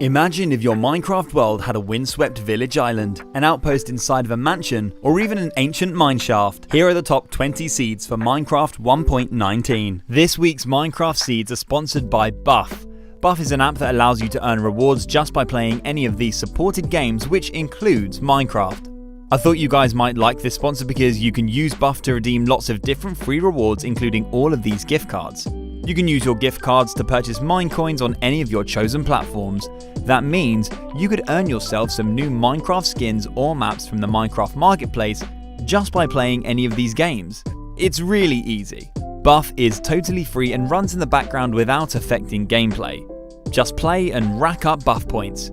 Imagine if your Minecraft world had a windswept village island, an outpost inside of a mansion, or even an ancient mineshaft. Here are the top 20 seeds for Minecraft 1.19. This week's Minecraft seeds are sponsored by Buff. Buff is an app that allows you to earn rewards just by playing any of these supported games, which includes Minecraft. I thought you guys might like this sponsor because you can use Buff to redeem lots of different free rewards, including all of these gift cards. You can use your gift cards to purchase Minecoins on any of your chosen platforms. That means you could earn yourself some new Minecraft skins or maps from the Minecraft marketplace just by playing any of these games. It's really easy. Buff is totally free and runs in the background without affecting gameplay. Just play and rack up Buff points.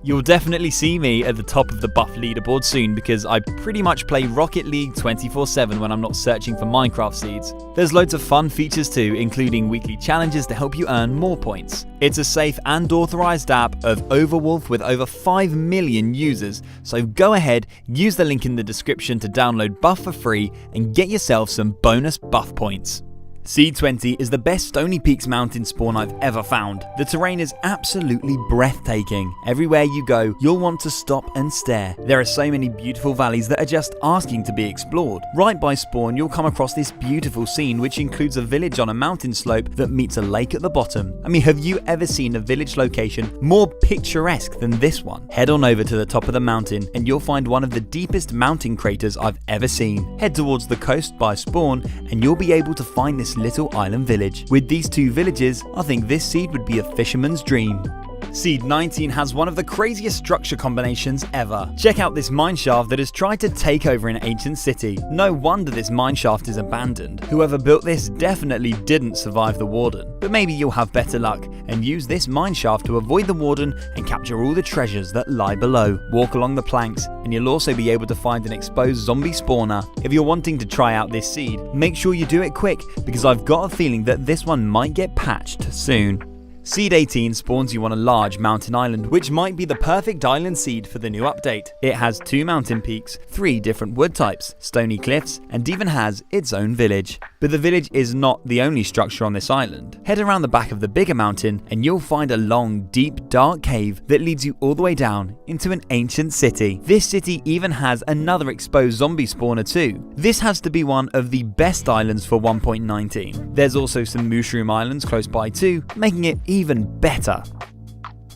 You'll definitely see me at the top of the Buff leaderboard soon because I pretty much play Rocket League 24/7 when I'm not searching for Minecraft seeds. There's loads of fun features too, including weekly challenges to help you earn more points. It's a safe and authorized app of Overwolf with over 5 million users, so go ahead, use the link in the description to download Buff for free and get yourself some bonus Buff points. Seed 20 is the best Stony Peaks mountain spawn I've ever found. The terrain is absolutely breathtaking. Everywhere you go, you'll want to stop and stare. There are so many beautiful valleys that are just asking to be explored. Right by spawn, you'll come across this beautiful scene which includes a village on a mountain slope that meets a lake at the bottom. I mean, have you ever seen a village location more picturesque than this one? Head on over to the top of the mountain and you'll find one of the deepest mountain craters I've ever seen. Head towards the coast by spawn and you'll be able to find this little island village. With these two villages, I think this seed would be a fisherman's dream. Seed 19 has one of the craziest structure combinations ever. Check out this mineshaft that has tried to take over an ancient city. No wonder this mineshaft is abandoned. Whoever built this definitely didn't survive the warden. But maybe you'll have better luck and use this mineshaft to avoid the warden and capture all the treasures that lie below. Walk along the planks and you'll also be able to find an exposed zombie spawner. If you're wanting to try out this seed, make sure you do it quick because I've got a feeling that this one might get patched soon. Seed 18 spawns you on a large mountain island, which might be the perfect island seed for the new update. It has 2 mountain peaks, 3 different wood types, stony cliffs, and even has its own village. But the village is not the only structure on this island. Head around the back of the bigger mountain and you'll find a long, deep, dark cave that leads you all the way down into an ancient city. This city even has another exposed zombie spawner too. This has to be one of the best islands for 1.19. There's also some mushroom islands close by too, making it even better.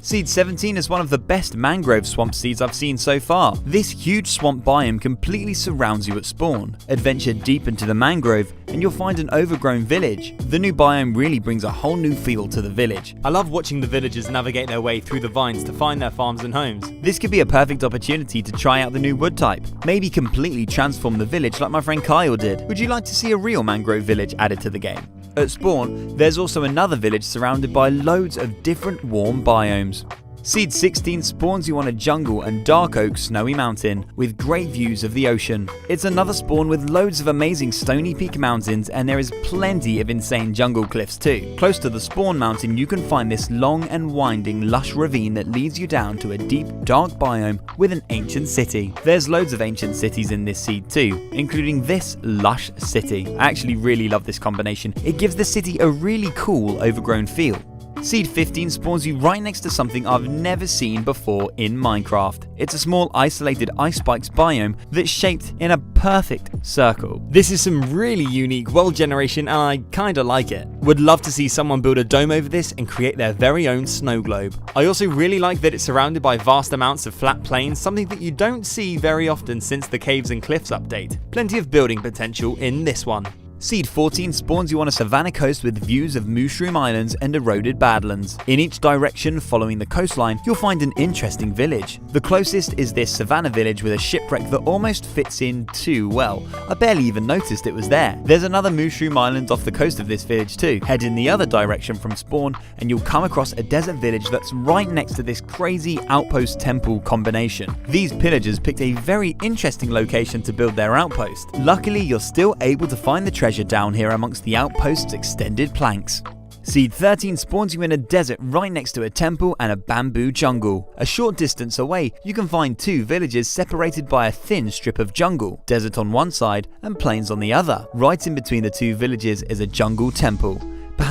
Seed 17 is one of the best mangrove swamp seeds I've seen so far. This huge swamp biome completely surrounds you at spawn. Adventure deep into the mangrove and you'll find an overgrown village. The new biome really brings a whole new feel to the village. I love watching the villagers navigate their way through the vines to find their farms and homes. This could be a perfect opportunity to try out the new wood type. Maybe completely transform the village like my friend Kyle did. Would you like to see a real mangrove village added to the game? At spawn, there's also another village surrounded by loads of different warm biomes. Seed 16 spawns you on a jungle and dark oak snowy mountain with great views of the ocean. It's another spawn with loads of amazing stony peak mountains and there is plenty of insane jungle cliffs too. Close to the spawn mountain you can find this long and winding lush ravine that leads you down to a deep dark biome with an ancient city. There's loads of ancient cities in this seed too, including this lush city. I actually really love this combination. It gives the city a really cool overgrown feel. Seed 15 spawns you right next to something I've never seen before in Minecraft. It's a small isolated ice spikes biome that's shaped in a perfect circle. This is some really unique world generation and I kinda like it. Would love to see someone build a dome over this and create their very own snow globe. I also really like that it's surrounded by vast amounts of flat plains, something that you don't see very often since the Caves and Cliffs update. Plenty of building potential in this one. Seed 14 spawns you on a savanna coast with views of mushroom islands and eroded badlands. In each direction following the coastline, you'll find an interesting village. The closest is this savanna village with a shipwreck that almost fits in too well. I barely even noticed it was there. There's another mushroom island off the coast of this village too. Head in the other direction from spawn and you'll come across a desert village that's right next to this crazy outpost temple combination. These pillagers picked a very interesting location to build their outpost. Luckily, you're still able to find the treasure down here amongst the outpost's extended planks. Seed 13 spawns you in a desert right next to a temple and a bamboo jungle. A short distance away, you can find 2 villages separated by a thin strip of jungle, desert on one side and plains on the other. Right in between the 2 villages is a jungle temple.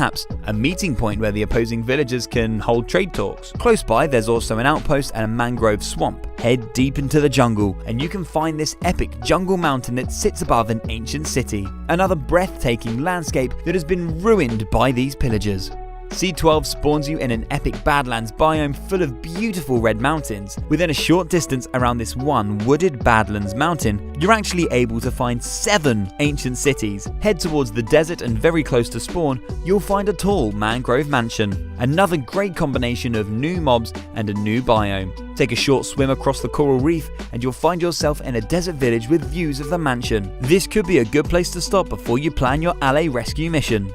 perhaps a meeting point where the opposing villagers can hold trade talks. Close by, there's also an outpost and a mangrove swamp. Head deep into the jungle and you can find this epic jungle mountain that sits above an ancient city. Another breathtaking landscape that has been ruined by these pillagers. Seed 12 spawns you in an epic Badlands biome full of beautiful red mountains. Within a short distance around this one wooded Badlands mountain, you're actually able to find 7 ancient cities. Head towards the desert and very close to spawn, you'll find a tall mangrove mansion. Another great combination of new mobs and a new biome. Take a short swim across the coral reef and you'll find yourself in a desert village with views of the mansion. This could be a good place to stop before you plan your Allay rescue mission.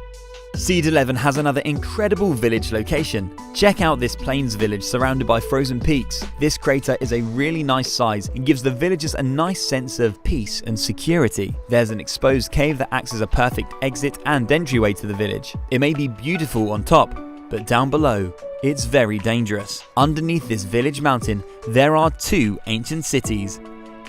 Seed 11 has another incredible village location. Check out this plains village surrounded by frozen peaks. This crater is a really nice size and gives the villagers a nice sense of peace and security. There's an exposed cave that acts as a perfect exit and entryway to the village. It may be beautiful on top, but down below, it's very dangerous. Underneath this village mountain, there are 2 ancient cities.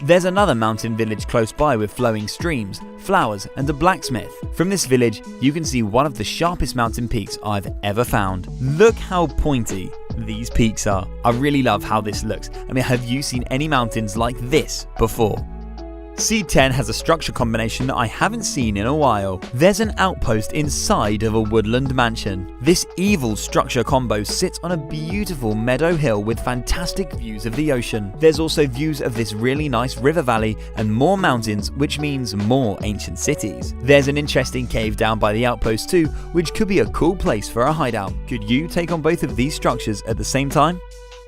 There's another mountain village close by with flowing streams, flowers and a blacksmith. From this village, you can see one of the sharpest mountain peaks I've ever found. Look how pointy these peaks are. I really love how this looks. I mean, have you seen any mountains like this before? Seed 10 has a structure combination that I haven't seen in a while. There's an outpost inside of a woodland mansion. This evil structure combo sits on a beautiful meadow hill with fantastic views of the ocean. There's also views of this really nice river valley and more mountains, which means more ancient cities. There's an interesting cave down by the outpost too, which could be a cool place for a hideout. Could you take on both of these structures at the same time?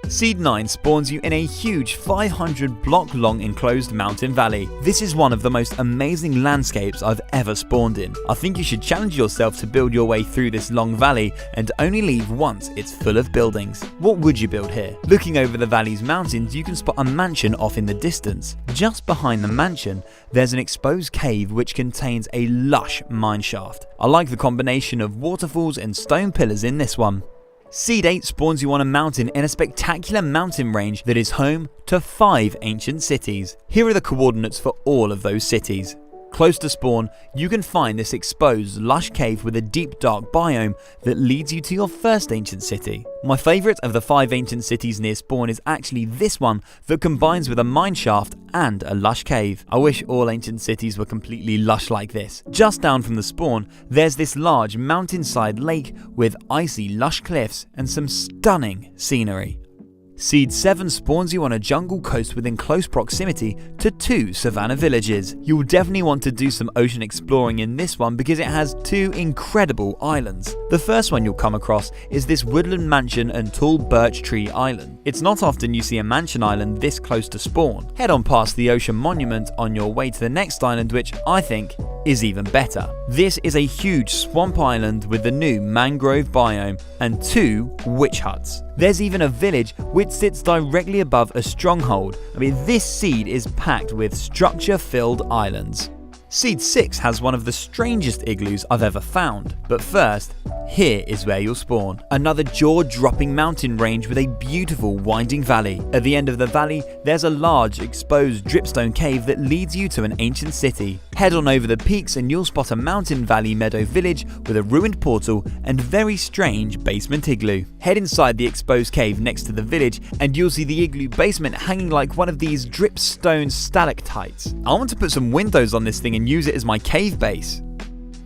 Seed 9 spawns you in a huge 500 block long enclosed mountain valley. This is one of the most amazing landscapes I've ever spawned in. I think you should challenge yourself to build your way through this long valley and only leave once it's full of buildings. What would you build here? Looking over the valley's mountains, you can spot a mansion off in the distance. Just behind the mansion, there's an exposed cave which contains a lush mineshaft. I like the combination of waterfalls and stone pillars in this one. Seed 8 spawns you on a mountain in a spectacular mountain range that is home to 5 ancient cities. Here are the coordinates for all of those cities. Close to spawn, you can find this exposed, lush cave with a deep dark biome that leads you to your first ancient city. My favourite of the 5 ancient cities near spawn is actually this one that combines with a mineshaft and a lush cave. I wish all ancient cities were completely lush like this. Just down from the spawn, there's this large mountainside lake with icy lush cliffs and some stunning scenery. Seed 7 spawns you on a jungle coast within close proximity to 2 savanna villages. You'll definitely want to do some ocean exploring in this one because it has 2 incredible islands. The first one you'll come across is this woodland mansion and tall birch tree island. It's not often you see a mansion island this close to spawn. Head on past the ocean monument on your way to the next island, which I think is even better. This is a huge swamp island with the new mangrove biome and 2 witch huts. There's even a village which sits directly above a stronghold. I mean, this seed is packed with structure-filled islands. Seed 6 has one of the strangest igloos I've ever found. But first, here is where you'll spawn. Another jaw-dropping mountain range with a beautiful winding valley. At the end of the valley, there's a large exposed dripstone cave that leads you to an ancient city. Head on over the peaks and you'll spot a mountain valley meadow village with a ruined portal and very strange basement igloo. Head inside the exposed cave next to the village and you'll see the igloo basement hanging like one of these dripstone stalactites. I want to put some windows on this thing and use it as my cave base.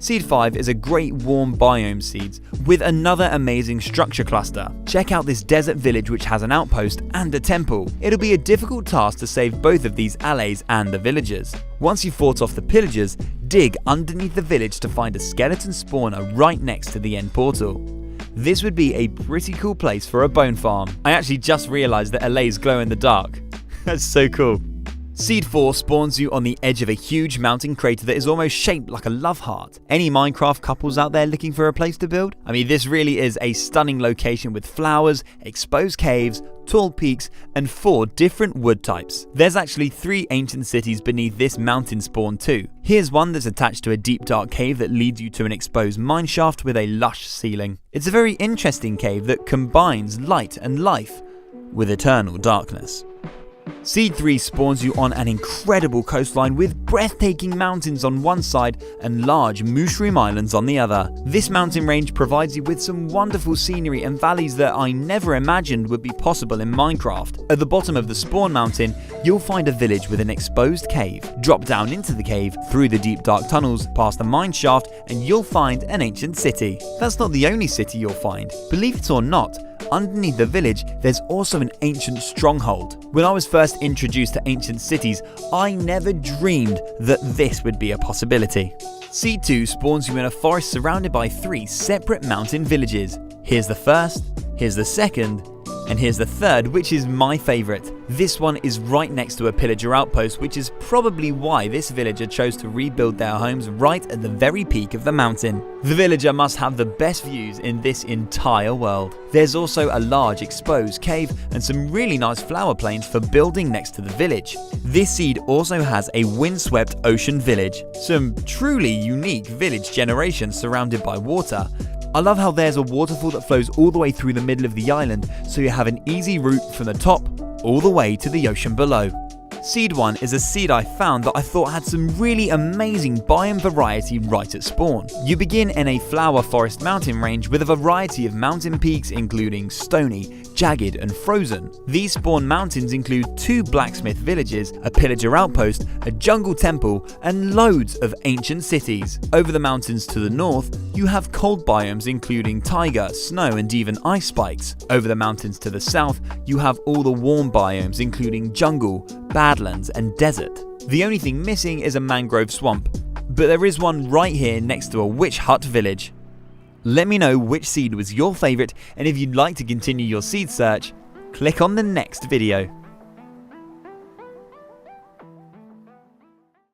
Seed 5 is a great warm biome seeds with another amazing structure cluster. Check out this desert village which has an outpost and a temple. It'll be a difficult task to save both of these allays and the villagers. Once you've fought off the pillagers, dig underneath the village to find a skeleton spawner right next to the end portal. This would be a pretty cool place for a bone farm. I actually just realised that Allays glow in the dark. That's so cool. Seed 4 spawns you on the edge of a huge mountain crater that is almost shaped like a love heart. Any Minecraft couples out there looking for a place to build? I mean, this really is a stunning location with flowers, exposed caves, tall peaks, and 4 different wood types. There's actually 3 ancient cities beneath this mountain spawn too. Here's one that's attached to a deep dark cave that leads you to an exposed mineshaft with a lush ceiling. It's a very interesting cave that combines light and life with eternal darkness. Seed 3 spawns you on an incredible coastline with breathtaking mountains on one side and large mushroom islands on the other. This mountain range provides you with some wonderful scenery and valleys that I never imagined would be possible in Minecraft. At the bottom of the spawn mountain, you'll find a village with an exposed cave. Drop down into the cave, through the deep dark tunnels, past a mine shaft, and you'll find an ancient city. That's not the only city you'll find. Believe it or not, underneath the village, there's also an ancient stronghold. When I was first introduced to ancient cities, I never dreamed that this would be a possibility. Seed 2 spawns you in a forest surrounded by 3 separate mountain villages. Here's the first, here's the second, and here's the third, which is my favourite. This one is right next to a pillager outpost, which is probably why this villager chose to rebuild their homes right at the very peak of the mountain. The villager must have the best views in this entire world. There's also a large exposed cave and some really nice flower plains for building next to the village. This seed also has a windswept ocean village, some truly unique village generations surrounded by water. I love how there's a waterfall that flows all the way through the middle of the island, so you have an easy route from the top all the way to the ocean below. Seed 1 is a seed I found that I thought had some really amazing biome variety right at spawn. You begin in a flower forest mountain range with a variety of mountain peaks including stony, jagged and frozen. These spawn mountains include 2 blacksmith villages, a pillager outpost, a jungle temple and loads of ancient cities. Over the mountains to the north, you have cold biomes including taiga, snow and even ice spikes. Over the mountains to the south, you have all the warm biomes including jungle, badlands and desert. The only thing missing is a mangrove swamp, but there is one right here next to a witch hut village. Let me know which seed was your favourite, and if you'd like to continue your seed search, click on the next video.